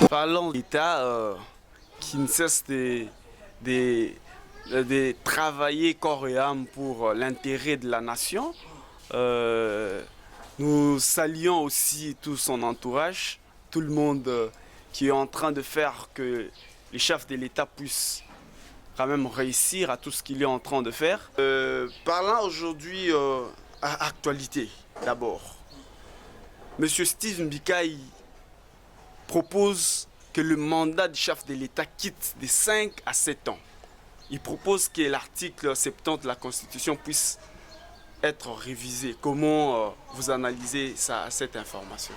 Parlons d'État qui ne cesse de travailler corps et âme pour l'intérêt de la nation. Nous saluons aussi tout son entourage, tout le monde qui est en train de faire que les chefs de l'État puissent quand même réussir à tout ce qu'il est en train de faire. Parlant aujourd'hui à actualité d'abord. Monsieur Steve Mbikai propose que le mandat du chef de l'État quitte de 5 à 7 ans. Il propose que l'article 70 de la Constitution puisse être révisé. Comment vous analysez cette information?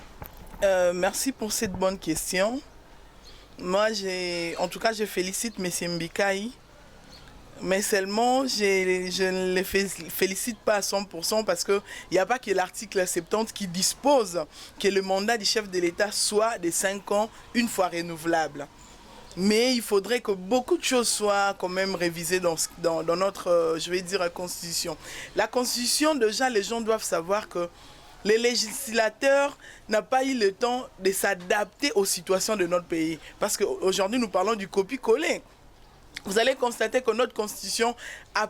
Merci pour cette bonne question. Moi, en tout cas, je félicite M. Mbikai, mais seulement je ne le félicite pas à 100% parce qu'il n'y a pas que l'article 70 qui dispose que le mandat du chef de l'État soit de 5 ans, une fois renouvelable. Mais il faudrait que beaucoup de choses soient quand même révisées dans notre, je vais dire, constitution. La constitution, déjà, les gens doivent savoir que les législateurs n'ont pas eu le temps de s'adapter aux situations de notre pays. Parce qu'aujourd'hui, nous parlons du copier-coller. Vous allez constater que notre constitution a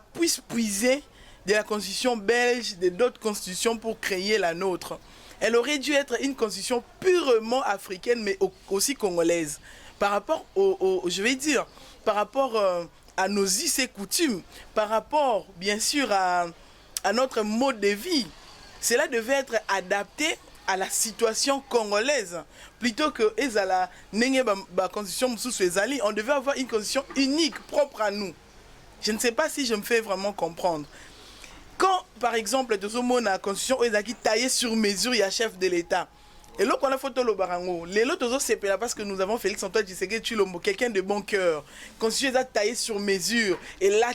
puisé de la constitution belge, de d'autres constitutions pour créer la nôtre. Elle aurait dû être une constitution purement africaine, mais aussi congolaise. Par rapport je vais dire, par rapport à nos us et coutumes, par rapport, bien sûr, à notre mode de vie. Cela devait être adapté à la situation congolaise. Plutôt que la constitution, on devait avoir une constitution unique, propre à nous. Je ne sais pas si je me fais vraiment comprendre. Quand, par exemple, la constitution est taillée sur mesure, il y a chef de l'État. Et là, on a photo le barango. Les autres, c'est parce que nous avons Félix Antoine Tshisekedi Tshilombo, quelqu'un de bon cœur. Constitution est taillée sur mesure. Et là,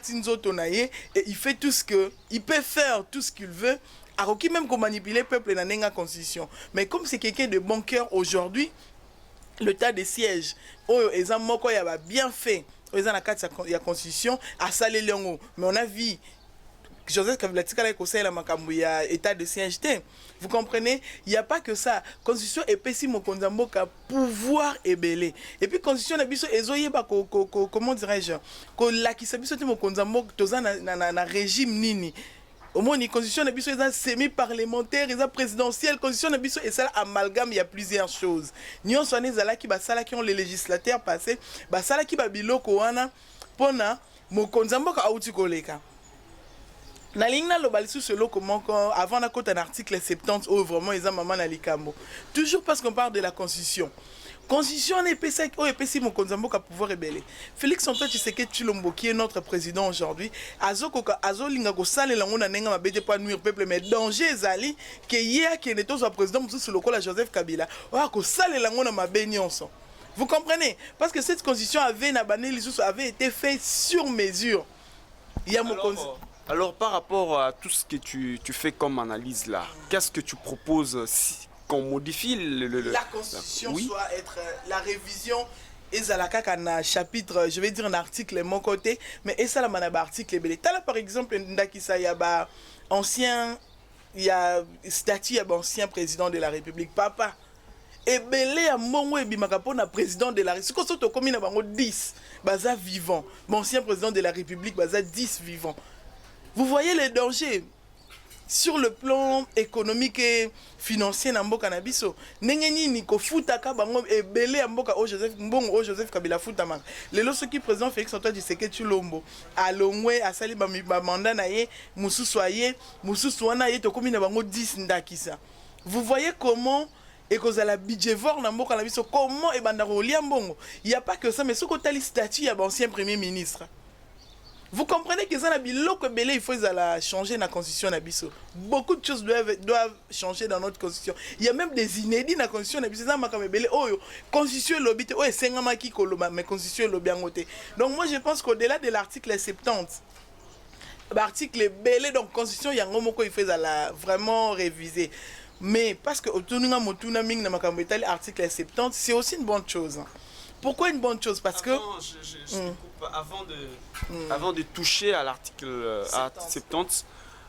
et il fait tout ce que, il peut faire tout ce qu'il veut. Aroki même qu'on manipule le peuple dans la constitution. Mais comme c'est quelqu'un de bon cœur aujourd'hui, le tas de sièges, ils ont bien fait. Ils ont la constitution à Salé Léongo. Mais on a vu Joseph Kabila est conseil à état de siège. Vous comprenez? Il n'y a pas que ça. Constitution est pessimiste mon pouvoir est belé. Et puis constitution est biso comment dirais-je? Que la qui s'habille mon konzambo na régime nini. Au moins, la constitution est semi-parlementaire, et présidentielle. La constitution est ça amalgame, il y a plusieurs choses. Nous sommes qui ont les législateurs passés, qui ont biloko wana pona mo konzambo ka auti koleka. Na lingna lo balisu selo comment avant na côté un article 70 où vraiment ils ont maman na likambo. Toujours parce qu'on parle de la constitution. Constitution n'est pas ça qui mon konzambo ka pouvoir rebelle. Félix Antoine Tshisekedi Tshilombo qui est notre président aujourd'hui, azo linga ko sale la ngona nenga mabete pas nuire peuple mais danger zali que hier qui n'est pas président mususu lokola Joseph Kabila. Wa ko sale la ngona mabe nyonso. Vous comprenez? Parce que cette constitution avait été faite sur mesure. Il y a alors, par rapport à tout ce que tu fais comme analyse là, qu'est-ce que tu proposes qu'on modifie la constitution oui? soit être la révision ezalaka un chapitre, je vais dire un article de mon côté, mais et ça la manaba article belé. Là par exemple ndakisa ya ba ancien, il y a statut ya ancien président de la République papa. Et belé à mongo et bimakapona président de la République. Quand on commune bango 10 baza vivant, ancien président de la République baza 10 vivants. Vous voyez les dangers sur le plan économique et financier na mboka na biso. Nengeni ni ko futaka bango ebele ya mboka o Joseph Kabila futama. Lelo soki président Félix Antoine Tshisekedi Tshilombo alongwe asali ba mandat na ye mususu aye mususu wana ye to komi na bango 10 ndakisa. Vous voyez comment et cause à la budgévore na mboka na biso comment e banda ko lia mbongo. Il y a pas que ça mais soko tali statut ya ancien premier ministre. Vous comprenez que ça n'a il faut changer la constitution nabiso. Beaucoup de choses doivent changer dans notre constitution. Il y a même des inédits dans la constitution nabiso. Ça m'a comme belé constitution lobby oh c'est ngama ki koloba mais constitution lobby ngote. Donc moi je pense qu'au-delà de l'article 70 l'article belé donc constitution yango moko il faut vraiment réviser. Mais parce que autounga motuna ming na makambo etali article 70 c'est aussi une bonne chose. Pourquoi une bonne chose? Parce que avant de toucher à l'article 70,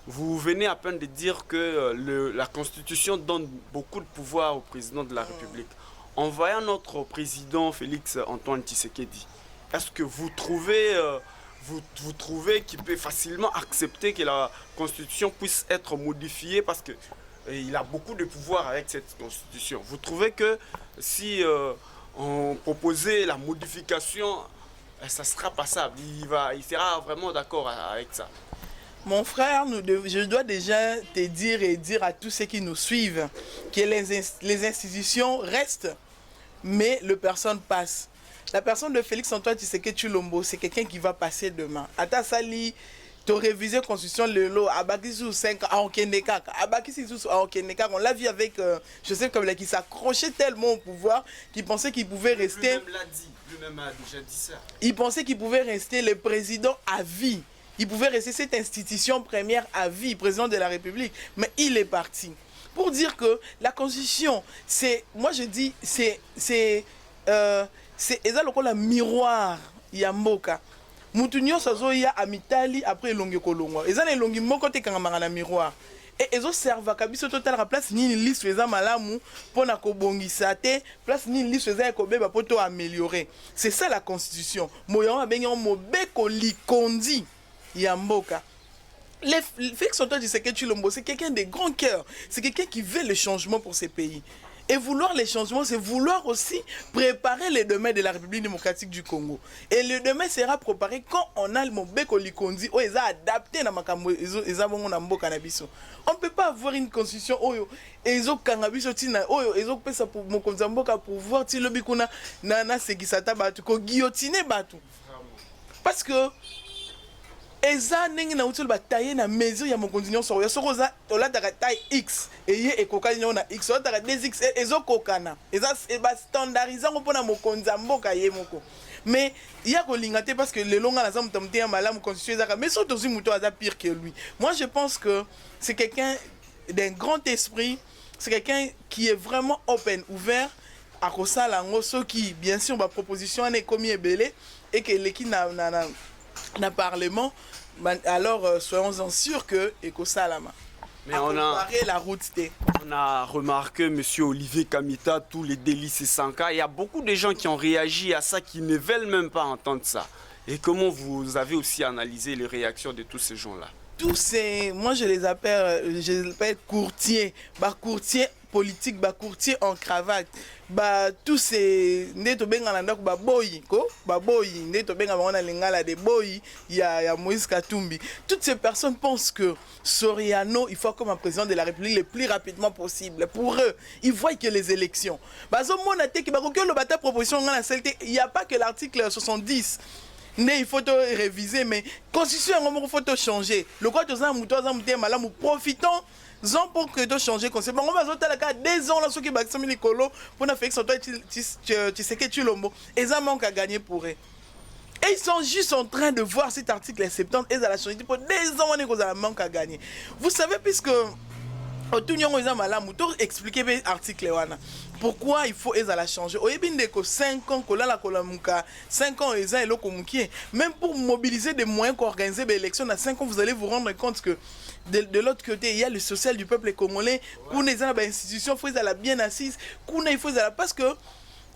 vous venez à peine de dire que la Constitution donne beaucoup de pouvoir au président de la République. En voyant notre président Félix Antoine Tshisekedi, est-ce que vous trouvez, vous trouvez qu'il peut facilement accepter que la Constitution puisse être modifiée parce que il a beaucoup de pouvoir avec cette Constitution? Vous trouvez que si on proposait la modification, ça sera passable, il sera vraiment d'accord avec ça? Mon frère, je dois déjà te dire et dire à tous ceux qui nous suivent que les institutions restent, mais le personne passe. La personne de Félix Antoine Tshisekedi Tshilombo, c'est quelqu'un qui va passer demain. Ata Sali, tu réviser la constitution le lot, Abakisu 5 à Okenekak, Abakisu à Okenekak, on l'a vu avec Joseph Kabila qui s'accrochait tellement au pouvoir qu'il pensait qu'il pouvait rester. Lui-même a déjà dit ça. Il pensait qu'il pouvait rester le président à vie. Il pouvait rester cette institution première à vie, président de la République. Mais il est parti. Pour dire que la constitution, c'est, moi je dis, c'est le miroir Yamboka. Mutunyo sazoya amitali après longue kolongwa. Ezana elongi moko te kangama na miroir. Et ezo serva kabiso total la place ni liste eza malamu pona ko bongisa te, place ni liste eza ko beba poto améliorer. C'est ça la constitution. Moyo abenyo mobeko likondi ya mboka. Félix Antoine Tshisekedi Tshilombo, c'est quelqu'un de grand cœur. C'est quelqu'un qui veut le changement pour ces pays. Et vouloir les changements, c'est vouloir aussi préparer le demain de la République démocratique du Congo. Et le demain sera préparé quand on a le Mobeko Likondi, où ils ont adapté na makambo, ils ont mboka na biso. On ne peut pas avoir une constitution où ils ont kangabiso tina, où ils ont pesa pour mokonza mboka pour voir si le bikuna na sekisata batu ko guillotiner batu. Parce que eza ndenge na utolo batailler na mesure ya mokonzi nyonso ya sokoza olataka taille X eye ekokani nyona X olataka 2X ezokokana eza ba standardiser mpona mokonzi mboka ye moko. Mais il y a kolinga te parce que le longa na zamu tamte ya malamu constitution ezaka mais surtout si muto aza pire que lui. Moi je pense que c'est quelqu'un d'un grand esprit, c'est quelqu'un qui est vraiment open, ouvert à kosala ngo soki bien sûr ba proposition ane komi ebele et que l'équipe na parlement. Alors soyons-en sûrs que Ekosalama. Mais on a la route. On a remarqué monsieur Olivier Kamita, tous les délices et Sanka. Il y a beaucoup de gens qui ont réagi à ça, qui ne veulent même pas entendre ça. Et comment vous avez aussi analysé les réactions de tous ces gens-là? Tous ces, moi je les appelle courtiers, courtiers politiques, courtiers en cravate. Tous ces neto benga nanda ko boyi neto benga bango na lingala de boyi ya Moïse Katumbi. Toutes ces personnes pensent que Soriano il faut comme un président de la République le plus rapidement possible. Pour eux, ils voient que les élections. Bazo mona te ki ba ko lo bata proposition ngana selte, il y a pas que l'article 70. Il faut réviser mais constitution il faut changer. Le quoi tous ça muto za muté malamu profitons ans pour que tu changes concept. On va zoter la carte 2 ans là ceux qui battent 100 000 colos pour faire que toi tu sais que tu l'ombo. Et ça manque à gagner pour eux. Et ils sont juste en train de voir cet article 70 et ça a changé pour 2 ans on est qu'on a manque à gagner. Vous savez puisque tout le monde a malamu pour expliquer l'article wana. Pourquoi il faut la changer? Au début 5 ans, 5 ans, même pour mobiliser des moyens pour organiser des élections dans 5 ans, vous allez vous rendre compte que de l'autre côté, il y a le social du peuple congolais. Qu'on est dans l'institution, il faut être bien assise. Il faut parce que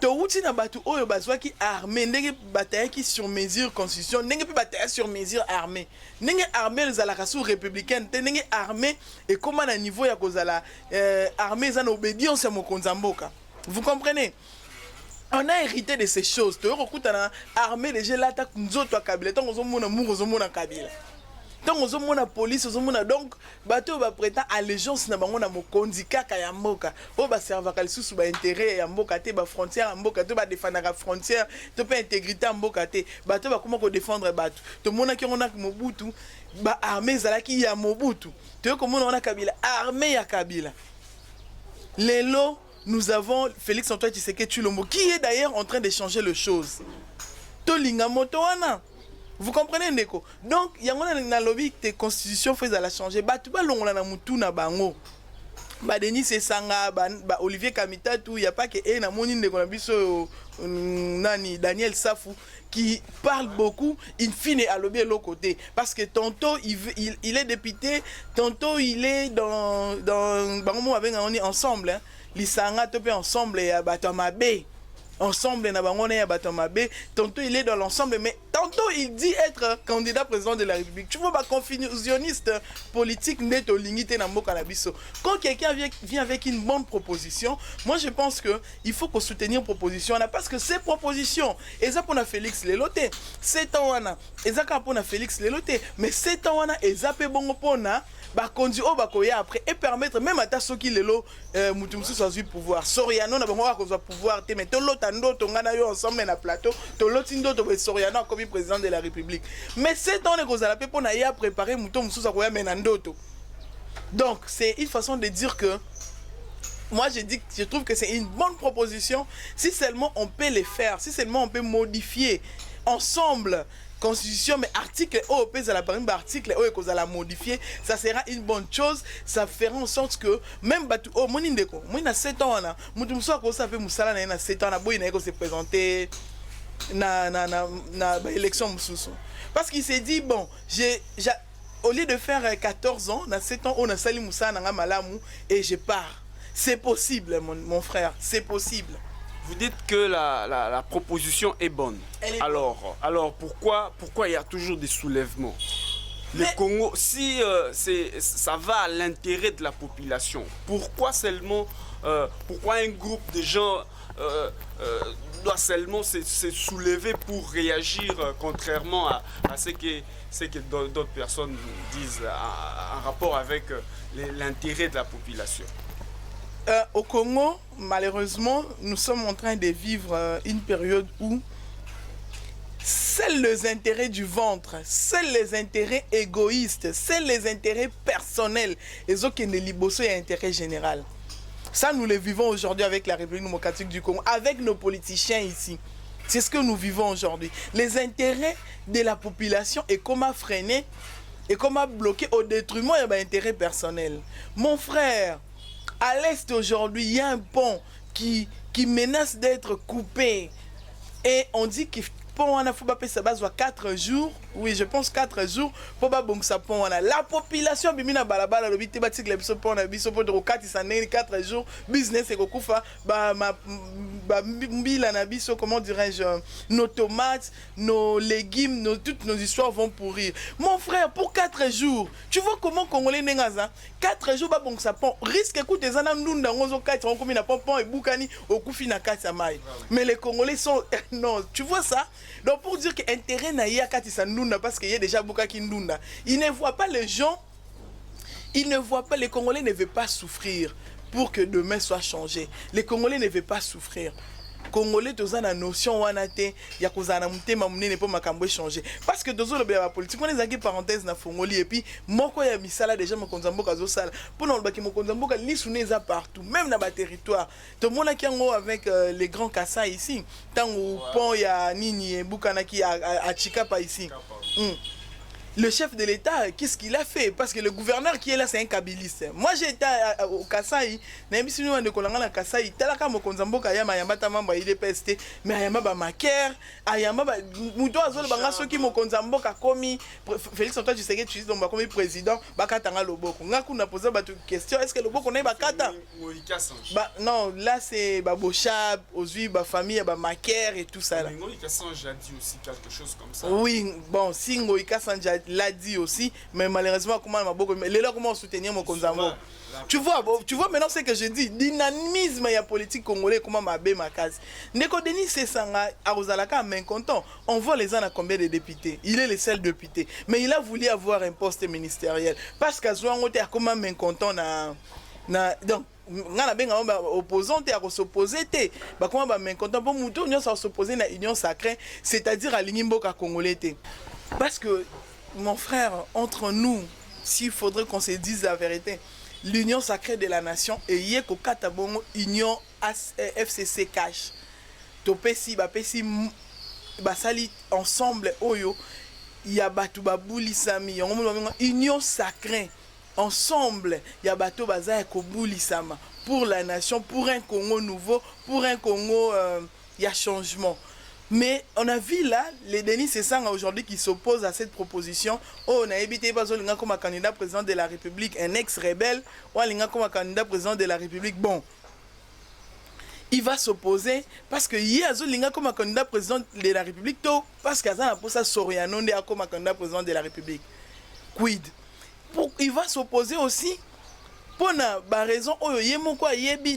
Touti na batu oyo bazwa ki armée ndenge bataille qui sur mesure constitution ndenge pe bataille sur mesure armée ndenge armée les ala kasu républicaine ndenge armée et comment na niveau ya kozala armée za na obédience ya mokonza mboka. Vous comprenez? On a hérité de ces choses. To yokuta na armée déjà là ta nzoto ya Kabila tango zo mona muro zo mona Kabila. Donc on a la police, donc bateau va prêter allégeance na bango na mokonzi kaka ya mboka. O ba serva ka lisusu ba intérêt ya mboka te ba frontière ya mboka te ba défendre la frontière, te pas intégrité ya mboka te. Bateau ba comment ko défendre bateau. To mona ki on a Mobutu, ba armée zalaki ya Mobutu. To comment on a Kabila, armée ya Kabila. Lelo, nous avons Félix Antoine Tshisekedi Tshilombo qui est d'ailleurs en train de changer les choses. To linga moto wana. Vous comprenez Ndeko? Donc, il y a un lobby que la constitution fait la changer. Tu vas l'ongla na mutu na bango. Denis Sanga, Olivier Kamita, tout, il n'y a pas que na moni Ndeko na biso nani Daniel Safou qui parle beaucoup, in fine à lobby de l'autre côté. Parce que tantôt il est député, tantôt il est dans avec on est ensemble. Hein. Lisanga topé ensemble et Batamabe. Ensemble, tantôt il est dans l'ensemble, mais tantôt il dit être candidat président de la République. Tu vois, confusionniste politique net au limité dans le Canabiso. Quand quelqu'un vient avec une bonne proposition, moi je pense qu'il faut qu'on soutenir proposition parce que ces propositions, et ça pour Félix Leloté, c'est un et ça pour Félix Leloté, mais c'est un et ça peut bon pour conduire au bakoya après et permettre même à ta soki lelo mutumsu soit pouvoir Soriano na bango ko pouvoir te mais to lotando to ngana yo ensemble na plateau to lotindo to Soriano comme président de la République mais c'est on est ko za la pe pona ya préparer mutumsu sa koya menandoto. Donc c'est une façon de dire que moi je trouve que c'est une bonne proposition si seulement on peut les faire, si seulement on peut modifier ensemble constitution mais article OP ça la par exemple article que ça la modifier ça sera une bonne chose, ça fera en sorte que même batu oh moni ndeko moi na 7 ans là mutu so ko ça fait musala na 7 ans na boy na ko se présenter na élection mususu parce qu'il s'est dit bon au lieu de faire 14 ans na 7 ans on a sali musala na malamu et je pars. C'est possible mon frère, c'est possible. Vous dites que la proposition est bonne. Alors pourquoi il y a toujours des soulèvements? Le Congo, si ça va à l'intérêt de la population, pourquoi seulement, pourquoi un groupe de gens doit seulement se soulever pour réagir contrairement à ce que d'autres personnes disent en rapport avec l'intérêt de la population? Au Congo, malheureusement, nous sommes en train de vivre une période où seuls les intérêts du ventre, seuls les intérêts égoïstes, seuls les intérêts personnels, les autres qui ne libossent et intérêt général. Ça, nous le vivons aujourd'hui avec la République démocratique du Congo, avec nos politiciens ici. C'est ce que nous vivons aujourd'hui. Les intérêts de la population et comment freiner et comment bloquer au détriment de l'intérêt personnel. Mon frère, à l'est aujourd'hui, il y a un pont qui menace d'être coupé. Et on dit qu'il pont wana faut pas payer sa base 4 jours. Oui, je pense 4 jours pour pas bon ça pont wana. La population bimina balabala lobi te batik le biso pont na biso pour de 4 jours business et kokufa ba mbila na biso comment dirais-je nos tomates, nos légumes, toutes nos histoires vont pourrir. Mon frère pour 4 jours, tu vois comment congolais nengaza 4 jours ba bon ça pont risque écoute des ana ndunda ngozo 4 on comme na pont et bukani okufi na kati mai. Mais les Congolais sont non, tu vois ça? Donc pour dire que intérêt na ya kati sa ndunda parce qu'il y a déjà bukaki ndunda. Ils ne voient pas les gens, ils ne voient pas, les Congolais ne veulent pas souffrir pour que demain soit changé. Les Congolais ne veulent pas souffrir. Congolais toza na notion wana te ya kozala na mutema munene po makambo changer parce que tozo lobe ba politique on ezaki parenthèse na fongoli et puis moko ya misala déjà mokonza mboka zo sala pona lobaki mokonza mboka lisune za partout même na ba territoire to mona kiango avec les grands Kasai ici tango pont ya nini bukana ki a Chikapa ici. Le chef de l'État, qu'est-ce qu'il a fait? Parce que le gouverneur qui est là, c'est un kabiliste. Moi, j'étais au Kasaï, mais si nous avons un Kasaï, talaka mokonzambo kayama yamata mamba il est pesté, mais ayama ba maker, ayama ba muto azolo banga soki mokonzambo ka komi Félix Antoine Tshisekedi tu dis donc ba komi président bakatanga loboko. Ngaku na posé ba question, est-ce que loboko na bakata? Bah non, là c'est ba bochab, ozui ba famille ba maker et tout ça là. Ngoïka Sanja dit aussi quelque chose comme ça. Oui, bon, si Ngoïka Sanja l'a dit aussi, mais malheureusement, comment comment soutenir mon Konzambo. Tu vois maintenant ce que je dis, dynamisme et politique congolais, comment ma bé ma case. Neko Denis Sesanga, Arozalaka, mais content. On voit les ans à combien de députés. Il est le seul député. Mais il a voulu avoir un poste ministériel. Parce qu'à Zouangote, comment mais content donc, ngana benga ba opposant te à s'opposer te ba comment ba men content pour muto union ça s'opposer na union sacrée c'est-à-dire à l'ingimboka congolais te parce que mon frère, entre nous, s'il faudrait qu'on se dise la vérité, l'union sacrée de la nation et Yeko Katabongo, union FCC cash. Topesi, Bapesi, Basali, ensemble, Oyo, Yabatu Babouli Sami, union sacrée, ensemble, Yabato Baza Kobouli Sama, pour la nation, pour un Congo nouveau, pour un Congo, il y a changement. Mais on a vu là, les Denis Sesanga aujourd'hui qui s'opposent à cette proposition. Oh, on a évité Bazolinga comme candidat président de la République, un ex-rebelle, ou Alinga comme candidat président de la République. Bon, il va s'opposer parce que Yazolinga comme candidat président de la République, parce qu'Azan a pour ça Soriano comme candidat président de la République. Quid? Il va s'opposer aussi. Pour la raison,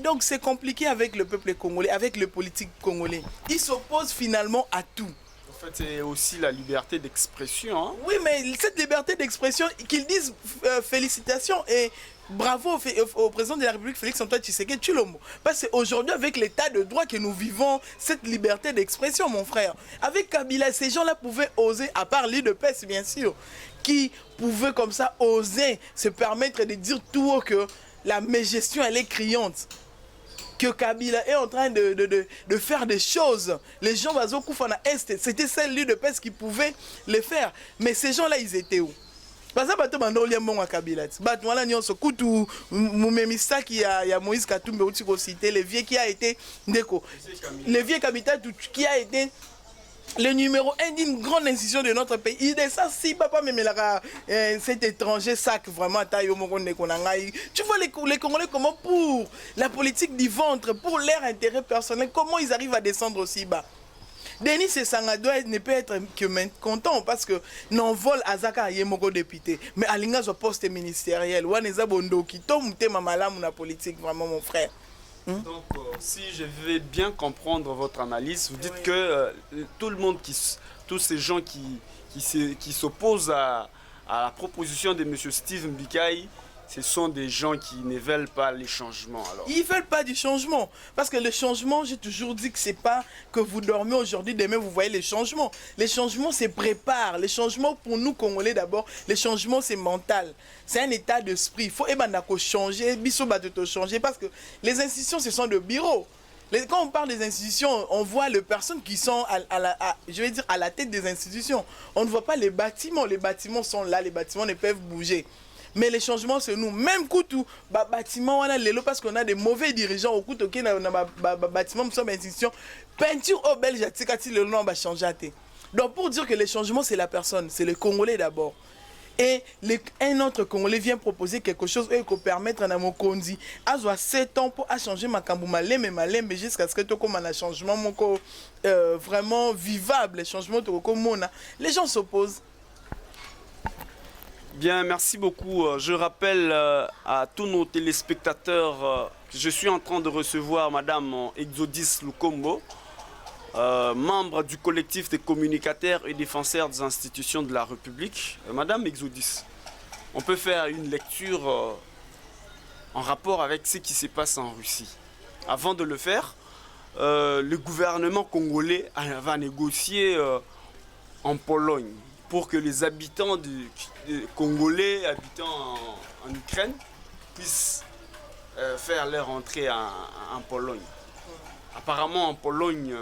donc c'est compliqué avec le peuple congolais, avec le politique congolais. Il s'oppose finalement à tout. En fait, c'est aussi la liberté d'expression. Hein? Oui, mais cette liberté d'expression, qu'ils disent félicitations et bravo au président de la République, Félix Antoine Tshisekedi Tshilombo. Parce qu'aujourd'hui, avec l'état de droit que nous vivons, cette liberté d'expression, mon frère, avec Kabila, ces gens-là pouvaient oser, à part l'île de Pes, bien sûr, qui pouvaient comme ça oser se permettre de dire tout haut que la mégestion, elle est criante. Que Kabila est en train de faire des choses. Les gens Bazo Koufana Est, c'était celle l'île de Pes qui pouvait le faire. Mais ces gens-là, ils étaient où? Parce que bato bando lia mbongo Kabila. Bato wala nyonso kutu mumemisa qui a Moïse Katumbe uti ko citer le vieux qui a été ndeko. Le vieux capital qui a été le numéro 1 d'une grande institution de notre pays. Il est ça si papa me melaka cet étranger sac vraiment taille au monde ndeko nangai. Tu vois les Congolais comment pour la politique du ventre, pour leur intérêt personnel, comment ils arrivent à descendre aussi bas. Denis Sesanga ne peut être que content parce que non vol Azaka Yemoko député. Mais Alinga zo poste ministériel. Waneza Bondo qui tombe malamu na politique vraiment mon frère. Donc si je vais bien comprendre votre analyse, vous dites que tout le monde tous ces gens qui s'opposent à la proposition de M. Steve Mbikai, ce sont des gens qui ne veulent pas les changements. Alors. Ils ne veulent pas du changement. Parce que le changement, j'ai toujours dit que ce n'est pas que vous dormez aujourd'hui, demain vous voyez les changements. Les changements se préparent. Les changements pour nous Congolais d'abord, les changements c'est mental. C'est un état d'esprit. Il faut changer, changer parce que les institutions ce sont des bureaux. Quand on parle des institutions, on voit les personnes qui sont à la tête des institutions. On ne voit pas les bâtiments. Les bâtiments sont là, les bâtiments ne peuvent bouger. Mais les changements, c'est nous. Même Koutou, bâtiment, on a l'élo parce qu'on a des mauvais dirigeants au Koutou, qui bâtiment, nous sommes institutions. Peinture au Belge, le nom va changer. Donc pour dire que les changements, c'est la personne, c'est le Congolais d'abord. Et un autre Congolais vient proposer quelque chose et qu'on permettre à Mokondi à 7 ans pour changer ma Malem et Malem jusqu'à ce que tu aies un changement vraiment vivable, les changements les gens s'opposent. Bien, merci beaucoup. Je rappelle à tous nos téléspectateurs que je suis en train de recevoir Madame Exodis Lukombo, membre du collectif des communicateurs et défenseurs des institutions de la République. Madame Exodis, on peut faire une lecture en rapport avec ce qui se passe en Russie. Avant de le faire, le gouvernement congolais va négocier en Pologne pour que les habitants congolais habitant en Ukraine puissent faire leur entrée en Pologne. Apparemment en Pologne,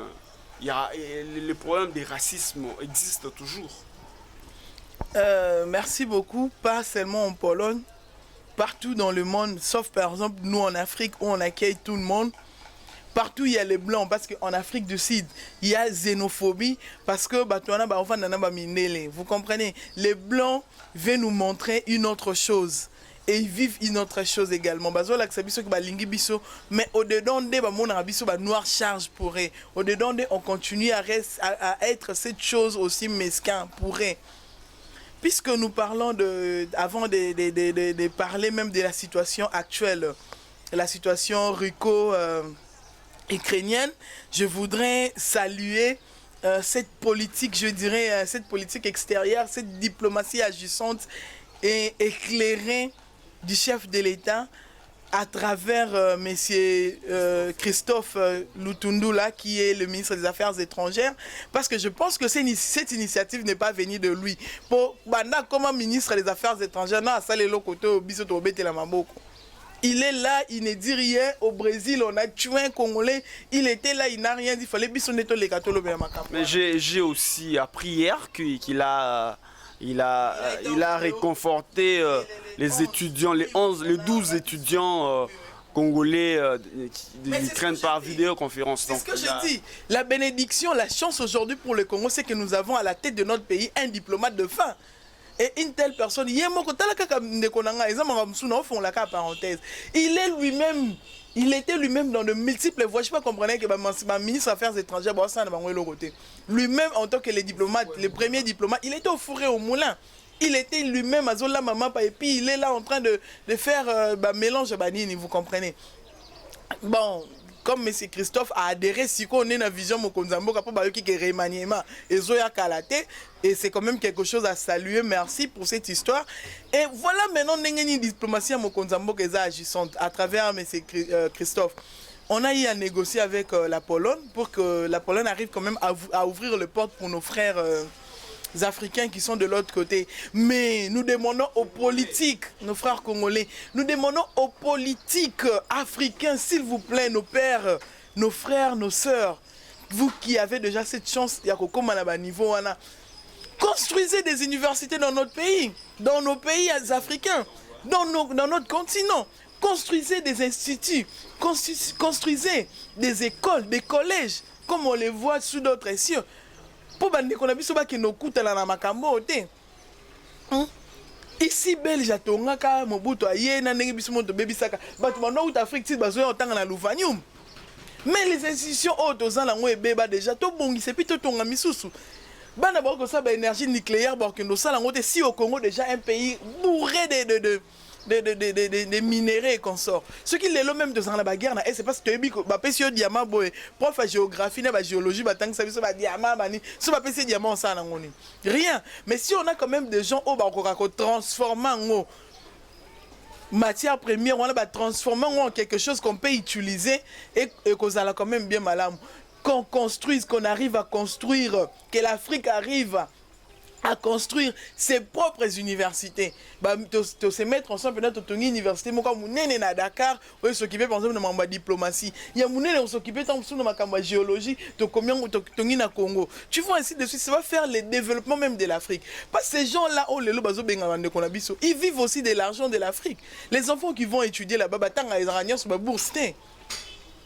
le problème du racisme existe toujours. Merci beaucoup. Pas seulement en Pologne, partout dans le monde, sauf par exemple nous en Afrique où on accueille tout le monde. Partout il y a les blancs, parce qu'en Afrique du Sud, il y a xénophobie, parce que vous comprenez, les blancs viennent nous montrer une autre chose. Et ils vivent une autre chose également. Mais au-dedans de noir charge pour eux. Au-dedans de on continue à être cette chose aussi mesquin pour eux. Puisque nous parlons avant de parler même de la situation actuelle, la situation russo-ukrainienne, je voudrais saluer cette politique, je dirais, cette politique extérieure, cette diplomatie agissante et éclairée du chef de l'État à travers M. Christophe Lutundula, qui est le ministre des Affaires étrangères, parce que je pense que cette initiative n'est pas venue de lui. Pour Banda, comme ministre des Affaires étrangères, il est là, il ne dit rien. Au Brésil, on a tué un Congolais, il était là, il n'a rien dit. Il fallait bien sonner les catholiques. Mais j'ai aussi appris hier qu'il a réconforté les étudiants, les 12 étudiants congolais de l'Ukraine par vidéoconférence. C'est ce que je dis. La bénédiction, la chance aujourd'hui pour le Congo, c'est que nous avons à la tête de notre pays un diplomate de fin. Et une telle personne, il était lui-même dans de multiples voies. Je ne sais pas comprendre que ma ministre des Affaires étrangères, lui-même en tant que le diplomate, le premier diplomate, il était au fourré au moulin. Il était lui-même à Zola Maman, et puis il est là en train de faire mélange banini, vous comprenez. Bon, comme M. Christophe a adhéré, si on est dans la vision Mokonzambo, et c'est quand même quelque chose à saluer. Merci pour cette histoire. Et voilà maintenant une diplomatie à Mokonzambo qui est agissante à travers M. Christophe. On a eu à négocier avec la Pologne pour que la Pologne arrive quand même à ouvrir les portes pour nos frères africains qui sont de l'autre côté. Mais nous demandons aux politiques, nos frères congolais, nous demandons aux politiques africains, s'il vous plaît, nos pères, nos frères, nos sœurs, vous qui avez déjà cette chance, construisez des universités dans notre pays, dans nos pays africains, dans notre continent. Construisez des instituts, construisez des écoles, des collèges, comme on les voit sous d'autres cieux. Pour que nos ici belge atongaka mobutu ayena ndenge biso moto bebisaka bato bana out Afrique ti bazo otanga na Louvanium. Mais les institutions autres za lango ebeba déjà to bongisa puis to tonga misusu. Bana ba ko sa ba énergie nucléaire ba que nos salango te si au Congo déjà un pays bourré de minéraux et consorts. Ce qui est le même de la guerre, c'est parce que tu as diamant, prof de géographie, de géologie, tu as diamant, tu as diamant, rien. Mais si on a quand même des gens qui transforment en matière première, on a transformé en quelque chose qu'on peut utiliser et qu'on a quand même bien malade. Qu'on construise, qu'on arrive à construire, que l'Afrique arrive à construire ses propres universités. Se mettre ensemble peut-être une université comme Mounene à Dakar, ou s'occuper par exemple de ma diplomatie. Il y a Mounene s'occuper de ma géologie, de combien de Congo. Tu vois ainsi de suite, ça va faire le développement même de l'Afrique. Parce que ces gens-là, ils vivent aussi de l'argent de l'Afrique. Les enfants qui vont étudier là-bas, ils sont bourse.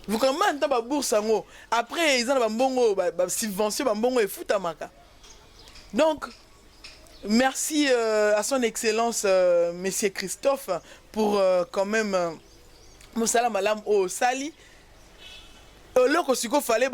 Vous comprenez la bourse après ils ont une subvention et foutamaka. Donc merci à son excellence Monsieur Christophe pour quand même Moussala Malam au Sali. Là que siko fallait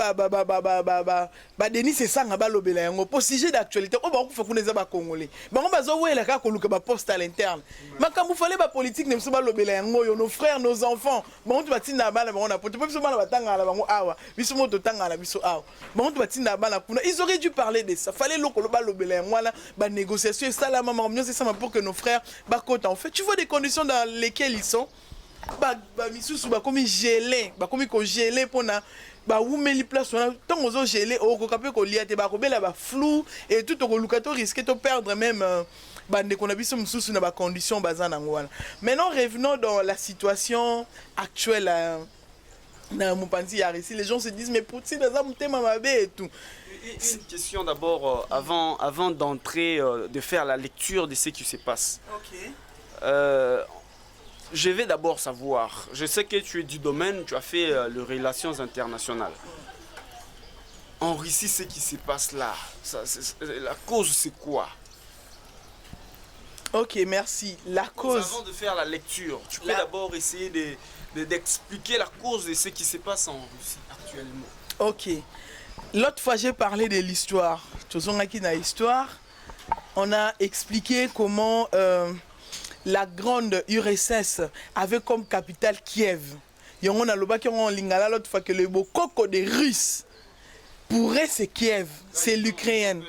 Denis c'est ça ngaba lobela yango pour sujet d'actualité on va faut connaître ba congolais ba on bazo wela ka ko luka ba poste à l'interne makambu fallait ba politique ne so ba lobela yango yo nos frères nos enfants ba on batinda bana ba on a poto biso bana batanga la bango awa biso moto tanga la biso awa ba on batinda bana kuna ils auraient dû parler de ça fallait loko ba lobela yango là ba négociation ça la maman mieux c'est ça pour que nos frères ba kota en fait tu vois des conditions dans lesquelles ils sont. misusu bakomi gelé bakomi ko gelé pona ba wumeli place on tant ozo gelé okoka pe ko lia te bakobela ba flou et tout okoluka to risquer de perdre même bande qu'on a biso misusu na ba condition bazana ngwana. Maintenant revenons dans la situation actuelle na Mopanzi Yarisi, les gens se disent mais Poutine ça mutema mabe et tout. Une question d'abord avant d'entrer de faire la lecture de ce qui se passe. OK. Je vais d'abord savoir, je sais que tu es du domaine, tu as fait les relations internationales. En Russie, ce qui se passe là, la cause c'est quoi? Ok, merci. La cause... Avant de faire la lecture, tu peux d'abord essayer d'expliquer la cause de ce qui se passe en Russie actuellement. Ok. L'autre fois, j'ai parlé de l'histoire. On a expliqué comment... la grande URSS avait comme capitale Kiev. Et on a le l'autre fois que le beau coco des Russes pourrait c'est Kiev, c'est l'Ukraine.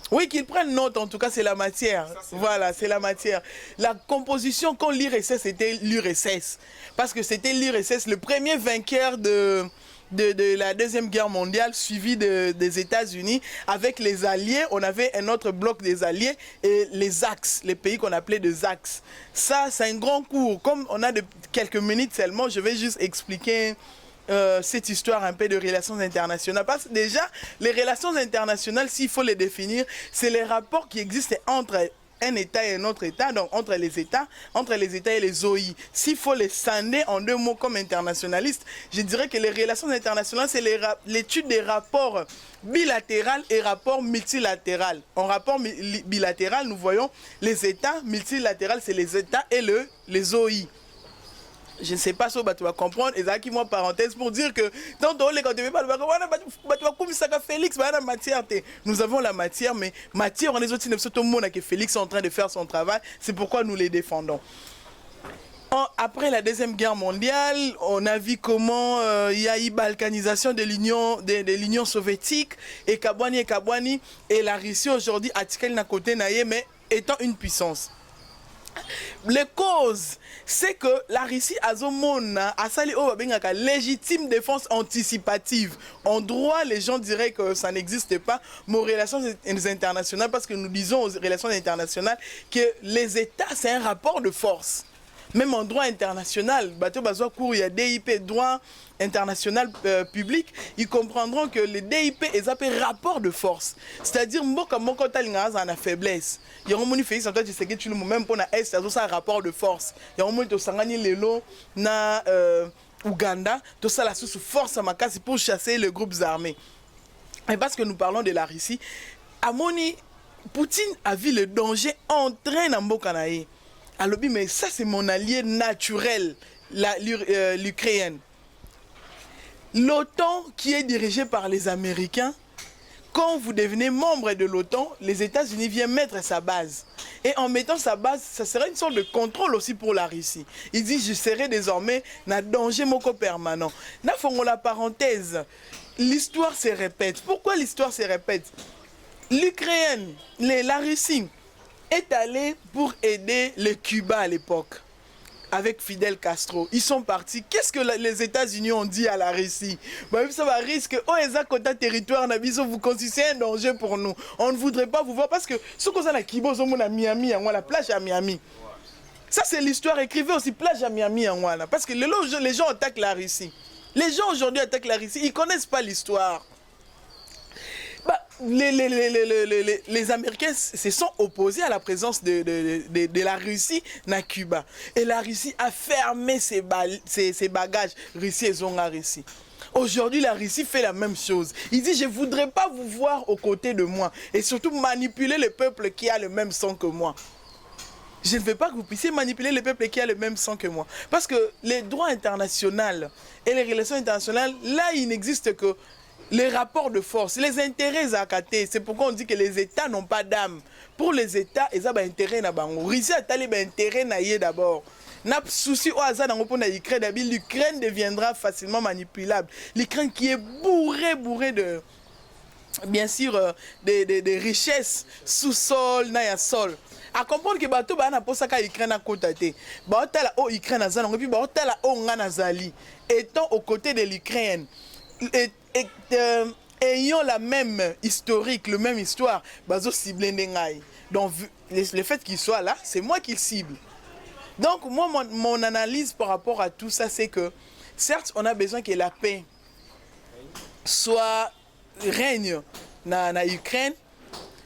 Oui, qu'ils prennent note, en tout cas c'est la matière. Voilà, c'est la matière. La composition quand l'URSS c'était l'URSS. Parce que c'était l'URSS, le premier vainqueur de la Deuxième Guerre mondiale, suivi des États-Unis. Avec les Alliés, on avait un autre bloc des Alliés et les Axes, les pays qu'on appelait des Axes. Ça, c'est un grand cours. Comme on a quelques minutes seulement, je vais juste expliquer cette histoire un peu de relations internationales. Parce que déjà, les relations internationales, s'il faut les définir, c'est les rapports qui existent entre un État et un autre État, donc entre les États et les OI. S'il faut les scinder en deux mots comme internationalistes, je dirais que les relations internationales, c'est l'étude des rapports bilatéraux et rapports multilatéraux. En rapport bilatéral, nous voyons les États, multilatéral, c'est les États et les OI. Je ne sais pas si tu vas comprendre, et ça qui moi parenthèse pour dire que tant que quand tu veux pas Félix, nous avons la matière, mais matière on est aussi tout le monde que Félix est en train de faire son travail, c'est pourquoi nous les défendons. Après la Deuxième Guerre mondiale, on a vu comment il y a eu balkanisation de l'Union soviétique et Kabwani et la Russie aujourd'hui à Tikel côté naïe mais étant une puissance. Les causes, c'est que la Russie a une légitime défense anticipative. En droit, les gens diraient que ça n'existe pas, mais aux relations internationales, parce que nous disons aux relations internationales que les États, c'est un rapport de force. Même en droit international, il y a DIP, droit international public, ils comprendront que les DIP est appelé rapport de force. C'est-à-dire, a une faiblesse. Il y a un moment fait, tu sais que tu même pour la Est, c'est un rapport de force. Il y a un moment où tu lelo na Ouganda, tout ça la sous force à ma casse pour chasser les groupes armés. Et parce que nous parlons de la Russie, à Moni, Poutine a vu le danger entrer dans Mbokanaï. Alors, mais ça, c'est mon allié naturel, l'Ukraine. L'OTAN, qui est dirigée par les Américains, quand vous devenez membre de l'OTAN, les États-Unis viennent mettre sa base. Et en mettant sa base, ça serait une sorte de contrôle aussi pour la Russie. Il dit, je serai désormais dans danger moko permanent. Là, faisons la parenthèse. L'histoire se répète. Pourquoi l'histoire se répète? L'Ukraine, la Russie, est allé pour aider le Cuba à l'époque, avec Fidel Castro. Ils sont partis. Qu'est-ce que les États-Unis ont dit à la Russie? Ça va risque, territoire, vous constituez un danger pour nous. On ne voudrait pas vous voir parce que ce qu'on a à Kibo, à Miami, la plage à Miami. Ça, c'est l'histoire. Écrivez aussi plage à Miami, parce que les gens attaquent la Russie. Les gens aujourd'hui attaquent la Russie. Ils ne connaissent pas l'histoire. Les Américains se sont opposés à la présence de la Russie dans Cuba. Et la Russie a fermé ses bagages. Russie et Zonga Russie. Aujourd'hui, la Russie fait la même chose. Il dit, je ne voudrais pas vous voir aux côtés de moi. Et surtout manipuler le peuple qui a le même sang que moi. Je ne veux pas que vous puissiez manipuler le peuple qui a le même sang que moi. Parce que les droits internationaux et les relations internationales, là, il n'existe que les rapports de force, les intérêts à côté. C'est pourquoi on dit que les États n'ont pas d'âme. Pour les États, ils ont un intérêt. La Russie a un intérêt d'abord. N'a souci au hasard dans l'Ukraine. L'Ukraine deviendra facilement manipulable. L'Ukraine qui est bourrée de, bien sûr, des richesses sous-sol, sol. à comprendre que bato ba na posaka Ukraine à côté ba otala o Ukraine azana et puis ba otala o ngana zali étant aux côtés de l'Ukraine ayant la même historique, le même histoire, bazo ciblé ndengai. Donc le fait qu'il soit là, c'est moi qui le cible. Donc moi mon analyse par rapport à tout ça, c'est que certes on a besoin que la paix soit règne na Ukraine,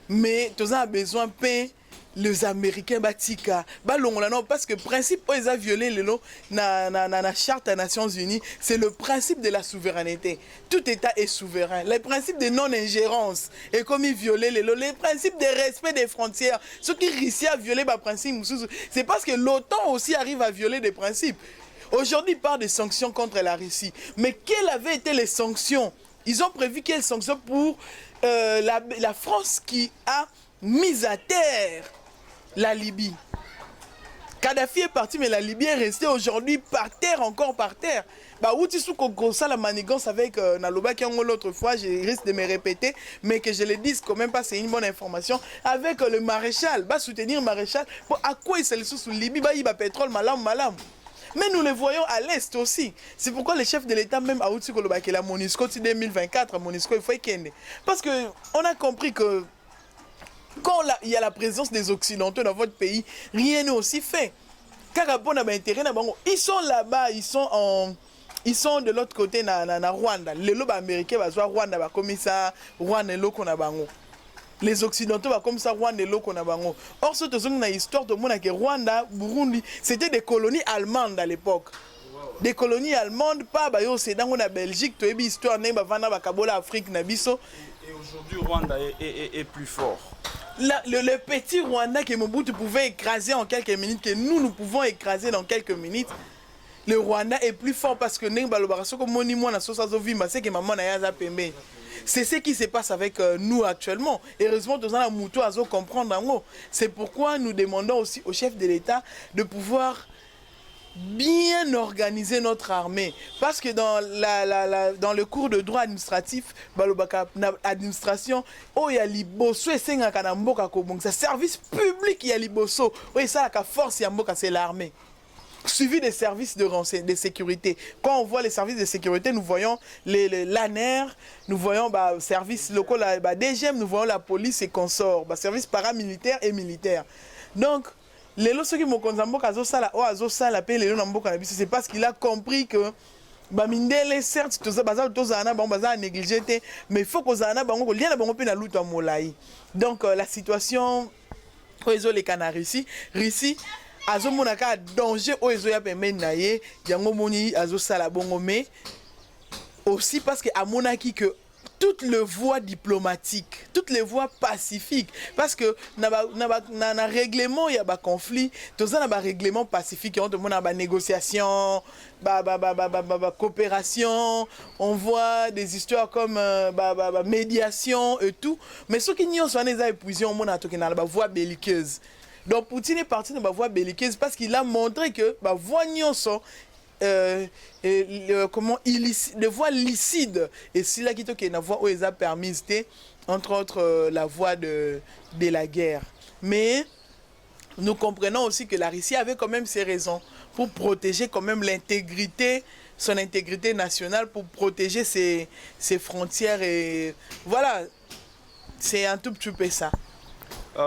mais tous on a besoin de paix les Américains batika balongola non parce que principe ils a violé le lot na charte des Nations Unies, c'est le principe de la souveraineté. Tout État est souverain. Le principe de non-ingérence et comme il violait le lot, le principe de respect des frontières. Ceux qui réussissent à violer les principes, c'est parce que l'OTAN aussi arrive à violer des principes. Aujourd'hui, il parle de sanctions contre la Russie. Mais quelles avaient été les sanctions? Ils ont prévu quelles sanctions pour la France qui a mis à terre la Libye. Kadhafi est parti, mais la Libye est restée aujourd'hui par terre, encore par terre. Bah, où tu ça la manigance avec Naloba qui l'autre fois, je risque de me répéter, mais que je le dise quand même pas, c'est une bonne information. Avec le maréchal, bah, soutenir le maréchal, bon, à quoi il se le sous Libye, bah, il va pétrole, malam. Mais nous le voyons à l'Est aussi. C'est pourquoi le chef de l'État, même à Outsikoloba, qui est la MONUSCO 2024, MONUSCO, il faut y. Parce qu'on a compris que quand il y a la présence des Occidentaux dans votre pays, rien n'est aussi fait. Car ils sont là-bas, ils sont de l'autre côté na Rwanda. Les lobes américains va Rwanda comme ça, Rwanda loko na bango. Les Occidentaux va comme ça Rwanda loko na bango. Or ce sont une histoire de monde que Rwanda, Burundi, c'était des colonies allemandes à l'époque. Des colonies allemandes, pas bayo c'est dans la Belgique, tu as une histoire n'est pas vana bakabola Afrique na biso. Et aujourd'hui Rwanda est plus fort. Le petit Rwanda que Mobutu pouvait écraser en quelques minutes, que nous pouvons écraser dans quelques minutes, le Rwanda est plus fort parce que c'est ce qui se passe avec nous actuellement. Heureusement, nous avons Moutou à comprendre. C'est pourquoi nous demandons aussi au chef de l'État de pouvoir bien organiser notre armée. Parce que dans le cours de droit administratif, administration, il y a liboso et c'est service public, il y a liboso. Oui, ça la force, c'est l'armée. Suivi des services de sécurité. Quand on voit les services de sécurité, nous voyons l'ANER, nous voyons les services locaux, DGM, nous voyons la police et consorts, services paramilitaires et militaires. Donc, les lots qui m'ont c'est parce qu'il a compris que certes négligé, mais il faut que donc la situation les Canaries Russie azomonaka danger oyo ya pembeni na ye yango moni azosala bongo mais aussi parce que amonaki que toutes les voies diplomatiques, toutes les voies pacifiques, parce que na règlement il y a ba conflit, tout ça na ba règlement pacifique, on demande ba négociation, coopération, on voit des histoires comme médiation et tout, mais ceux qui n'y ont pas épuisé on mona toki na ba voie belliqueuse. Donc Poutine est parti dans la voie belliqueuse parce qu'il a montré que la voie sont les voies licides et c'est là qu'il y a une voie où ils ont permis entre autres la voie de la guerre. Mais nous comprenons aussi que la Russie avait quand même ses raisons pour protéger quand même son intégrité nationale, pour protéger ses frontières et voilà, c'est un tout petit peu ça.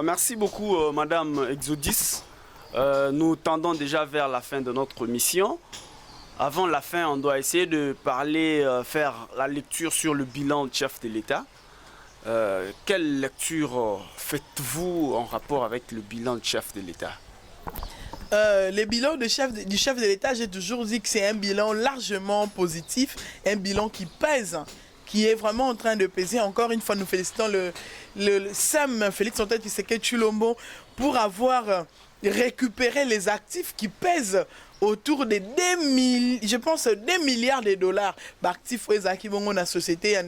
Merci beaucoup, Madame Exodis. Nous tendons déjà vers la fin de notre mission. Avant la fin, on doit essayer de parler, faire la lecture sur le bilan du chef de l'État. Quelle lecture faites-vous en rapport avec le bilan du chef de l'État? Le bilan du chef de l'État, j'ai toujours dit que c'est un bilan largement positif, un bilan qui pèse, qui est vraiment en train de peser. Encore une fois, nous félicitons le Sam Félix Antoine Tshisekedi Tshilombo pour avoir récupéré les actifs qui pèsent autour de 2 milliards de dollars. Actifs qui vont dans la société,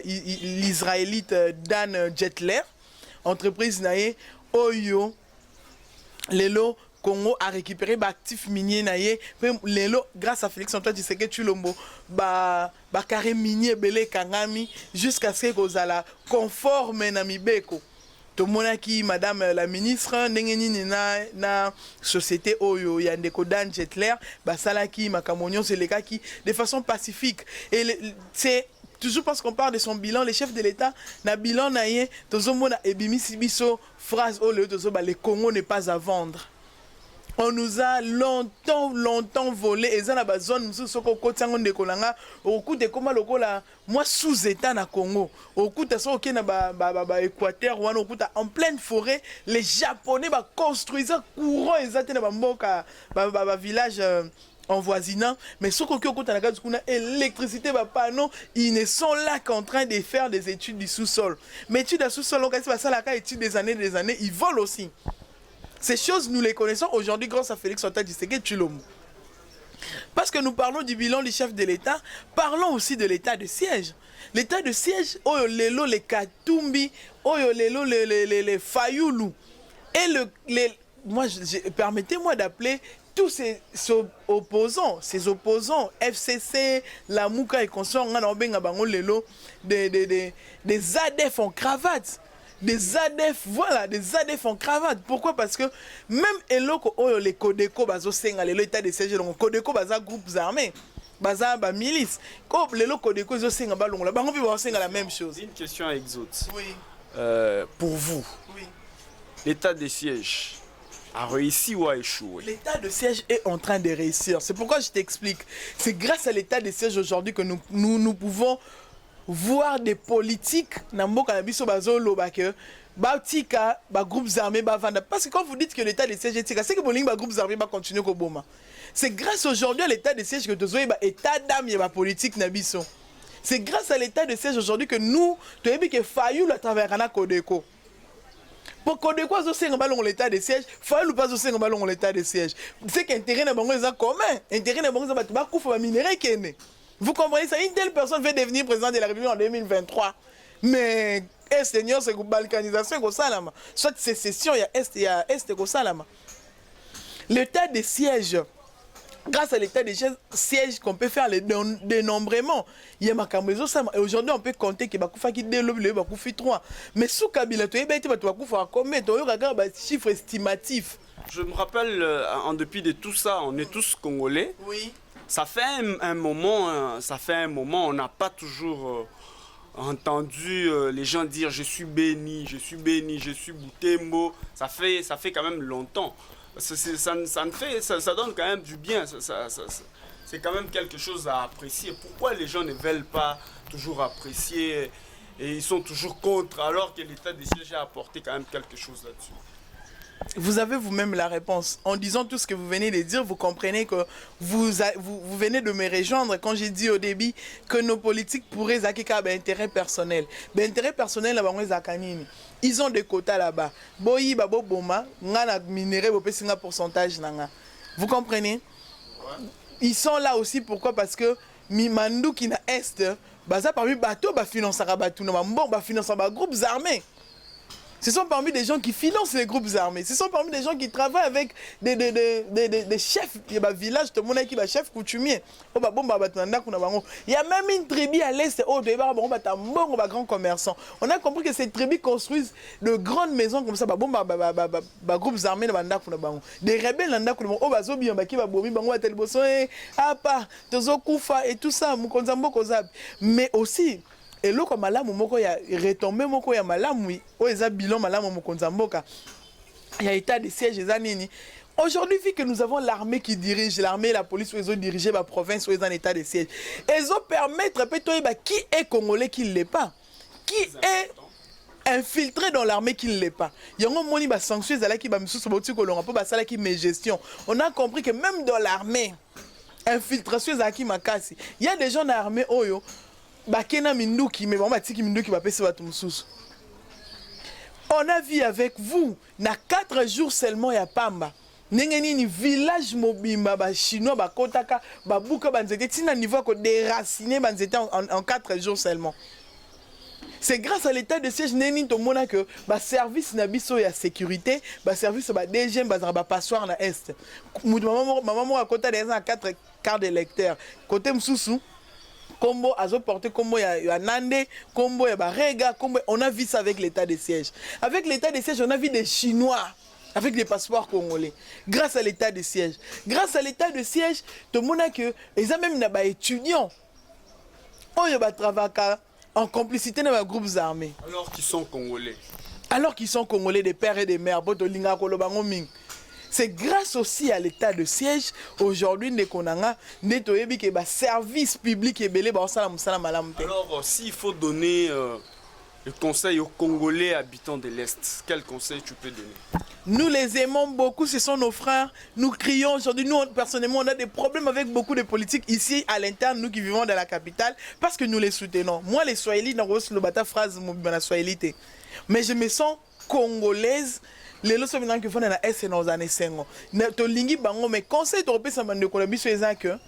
l'Israélite Dan Jetler, entreprise naïe, Oyo, Lelo. Congo a récupéré l'actif minier naïe grâce à Félix Antoine Tshisekedi Tshilombo carré minier belé kangami jusqu'à ce que ozala conforme na mibeko tomonaki madame la ministre ndenge nini na société oyo ya ndeko Dan Jetler basalaki makambo nyonso elekaki de façon pacifique et c'est toujours parce qu'on parle de son bilan, les chefs de l'État, na bilan na yé, tozomona ebimisi biso phrase oh le Congo n'est pas à vendre. On nous a longtemps volé et ça na ba zone musu soko kotiango ndeko nanga okute koma lokola moi sous état na Congo okute so okena ba Équateur wana okuta en pleine forêt les japonais ba construisant courant ezate na ba mboka ba village en voisinant, mais ce qu'on a électricité, ils ne sont là qu'en train de faire des études du sous-sol. Mais études du sous-sol, études des années, ils volent aussi. Ces choses, nous les connaissons aujourd'hui grâce à Félix Antoine Tshisekedi Tshilombo. Parce que nous parlons du bilan du chef de l'État, parlons aussi de l'état de siège. L'état de siège, les Katumbi, les Fayoulou. Et permettez-moi d'appeler tous ces opposants, FCC, la Mouka et consorts, des ADF en cravate. Des ADF, voilà, des ADF en cravate. Pourquoi? Parce que même les Codeco, l'état de siège, Codeco, groupes armés, milices, les Codeco, la même chose. Une question exotique. Oui. Pour vous, oui. L'état de siège a réussi ou a échoué? L'état de siège est en train de réussir. C'est pourquoi je t'explique. C'est grâce à l'état de siège aujourd'hui que nous pouvons voir des politiques groupes armés parce que quand vous dites que l'état de siège est c'est que les groupes armés va continuer au Boma. C'est grâce aujourd'hui à l'état de siège que nous avons état d'âme et politique nabiso. C'est grâce à l'état de siège aujourd'hui que nous avons que Fayou à travers un Codeco. Pour Codeco a l'état de siège, Fayou pas l'état de siège. C'est qu'intérêt n'a pas commun, intérêt n'a pas minerai qui est. Vous comprenez ça? Une telle personne veut devenir président de la République en 2023. Mais Seigneur, c'est une balkanisation comme ça. Soit sécession, il y a Est comme ça. L'état de siège, grâce à l'état de siège qu'on peut faire le dénombrement, il y a ma caméra. Et aujourd'hui, on peut compter qu'il y a qui développe 3. Mais sous Kabila, tu as combien? Tu as un chiffre estimatif. Je me rappelle, en dépit de tout ça, on est tous Congolais. Oui. Ça fait un moment, on n'a pas toujours entendu les gens dire je suis béni, je suis Boutembo. Ça fait quand même longtemps. Ça donne quand même du bien. C'est quand même quelque chose à apprécier. Pourquoi les gens ne veulent pas toujours apprécier et ils sont toujours contre alors que l'état de siège a apporté quand même quelque chose là-dessus? Vous avez vous-même la réponse. En disant tout ce que vous venez de dire, vous comprenez que vous venez de me rejoindre quand j'ai dit au début que nos politiques pourraient avoir intérêt personnel. Intérêt personnel, ils ont des quotas là-bas. Boyi, babo, boma, ngana minéré, bopé, singa pourcentage nanga. Vous comprenez? Ils sont là aussi, pourquoi? Parce que Mimandou qui na Est, baza parmi bateau, finance Rabatou, finance groupes armés. Ce sont parmi des gens qui financent les groupes armés. Ce sont parmi des gens qui travaillent avec des chefs de village, tout le monde qui est chef coutumier. Il y a même une tribu à l'est, grand commerçant. On a compris que ces tribus construisent de grandes maisons comme ça, groupes armés. Des rebelles, et tout ça. Mais aussi, et là, comme malamu moko ya retombé moko ya malamu, o eza bilan malamu mokonza mboka. Il y a état de siège eza nini. Aujourd'hui, vu que nous avons l'armée qui dirige, l'armée et la police, ils ont dirigé la province, ils ont un état de siège. Ils ont permettre qui est congolais, qui ne l'est pas. Qui est infiltré dans l'armée, qui ne l'est pas. Il y a un moment où sanctions qui gestion. On a compris que même dans l'armée, infiltration qui makasi. Il y a des gens dans l'armée oyo. Bakena Minduki, mais bon, Minduki va passer votre moussous. On a vu avec vous, na 4 jours seulement, il y a Pamba. Nengeni village mobimba, ba chinois, ba kotaka, ba buka, banzete, tina niveau ko déraciner banzete en 4 jours seulement. C'est grâce à l'état de siège neni to mona que ba service na biso ya sécurité, ba service ba DGM ba passoire na est. Maman mo kota des 4 quarts d'électeurs. Côté msusu Combo azo porté combo ya Nande, combo ya Barega, combo on a vu ça avec l'état de siège. Avec l'état de siège, on a vu des Chinois avec des passeports congolais. Grâce à l'état de siège. Grâce à l'état de siège, tout le monde a que ils ont même des étudiants. On y a travaillé en complicité dans les groupes armés. Alors qu'ils sont congolais. Alors qu'ils sont congolais des pères et des mères. C'est grâce aussi à l'état de siège aujourd'hui que le service public est belé. Alors s'il faut donner le conseil aux Congolais habitants de l'Est, quel conseil tu peux donner? Nous les aimons beaucoup, ce sont nos frères. Nous crions aujourd'hui. Nous, personnellement, on a des problèmes avec beaucoup de politiques ici à l'interne, nous qui vivons dans la capitale, parce que nous les soutenons. Moi, les Swahili, dans phrase, mais je me sens congolaise. Les lois sont maintenant qui font dans la S et dans les années 50. Mais conseil européen, ça m'a dit que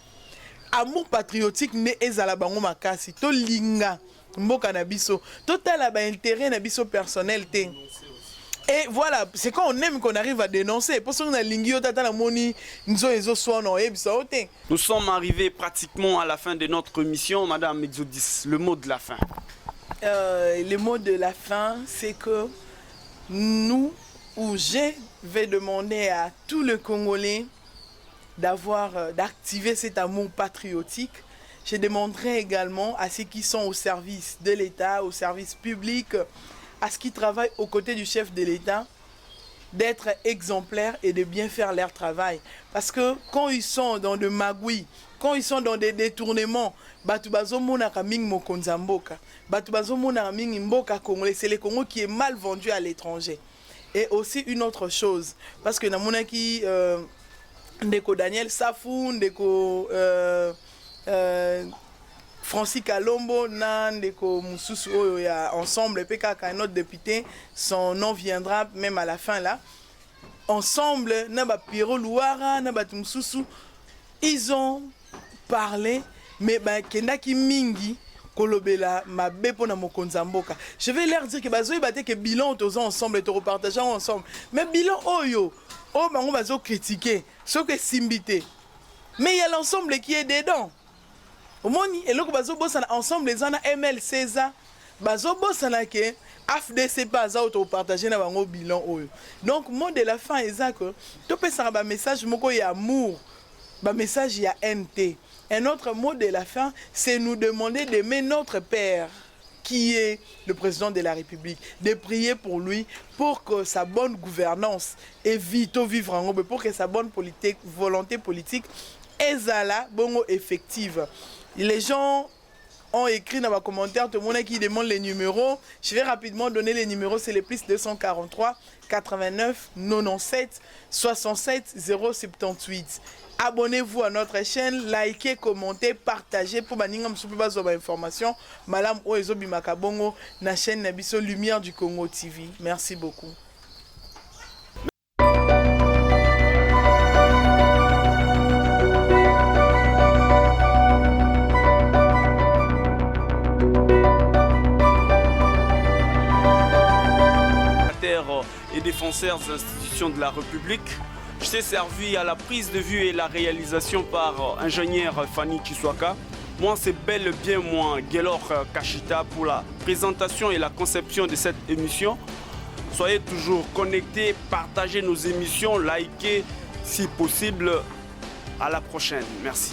amour patriotique ne est à la bango makasi. To linga mboka na biso. Total a intérêt na biso personnel te. Et voilà, c'est quand on aime qu'on arrive à dénoncer. Pour ça qu'on a lingio tata la moni nzo ezo sono e bisa ote. Nous sommes arrivés pratiquement à la fin de notre mission, Madame Exodis. Le mot de la fin. Le mot de la fin, c'est que nous, ou je vais demander à tout le Congolais d'activer cet amour patriotique. Je demanderai également à ceux qui sont au service de l'État, au service public, à ceux qui travaillent aux côtés du chef de l'État, d'être exemplaires et de bien faire leur travail. Parce que quand ils sont dans de magouilles, quand ils sont dans des détournements, c'est le Congo qui est mal vendu à l'étranger. Et aussi une autre chose, parce que namona qui ndeko Daniel Safou, ndeko Francis Kalombo, ndeko Moussousou oyo ya ensemble PKK un autre député, son nom viendra même à la fin là. Ensemble, naba Pierrot Louara, naba Moussousou, ils ont parlé, mais kendaki mingi kolobela mabe pona mokonza mboka. Je vais leur dire que bazoyi baté que bilan tous ensemble et te repartageons ensemble. Mais bilan oyo, oh bango bazo critiquer, ce que simbité. Mais il y a l'ensemble qui est dedans. Au moins et loko bazo bossa ensemble les ana MLC za bazo bossa na ke AFDC pas za auto partager na bango bilan oyo. Donc mot de la fin est que to pesa ba message moko ya amour, ba message ya NT. Un autre mot de la fin, c'est nous demander d'aimer notre Père, qui est le président de la République, de prier pour lui, pour que sa bonne gouvernance évite au vivre en Europe, pour que sa bonne volonté politique est là, bon, effective. Les gens ont écrit dans les commentaires, tout le monde qui demande les numéros. Je vais rapidement donner les numéros, c'est les plus 243 89 97 67 078. Abonnez-vous à notre chaîne, likez, commentez, partagez pour baninga msupi bazoba information. Malam Oezo Bimakabongo na chaîne Nabiso Lumière du Congo TV. Merci beaucoup. Et défenseurs des institutions de la République. Je t'ai servi à la prise de vue et la réalisation par ingénieur Fanny Kiswaka. Moi, c'est bel et bien moi, Gelor Kashita, pour la présentation et la conception de cette émission. Soyez toujours connectés, partagez nos émissions, likez si possible. À la prochaine. Merci.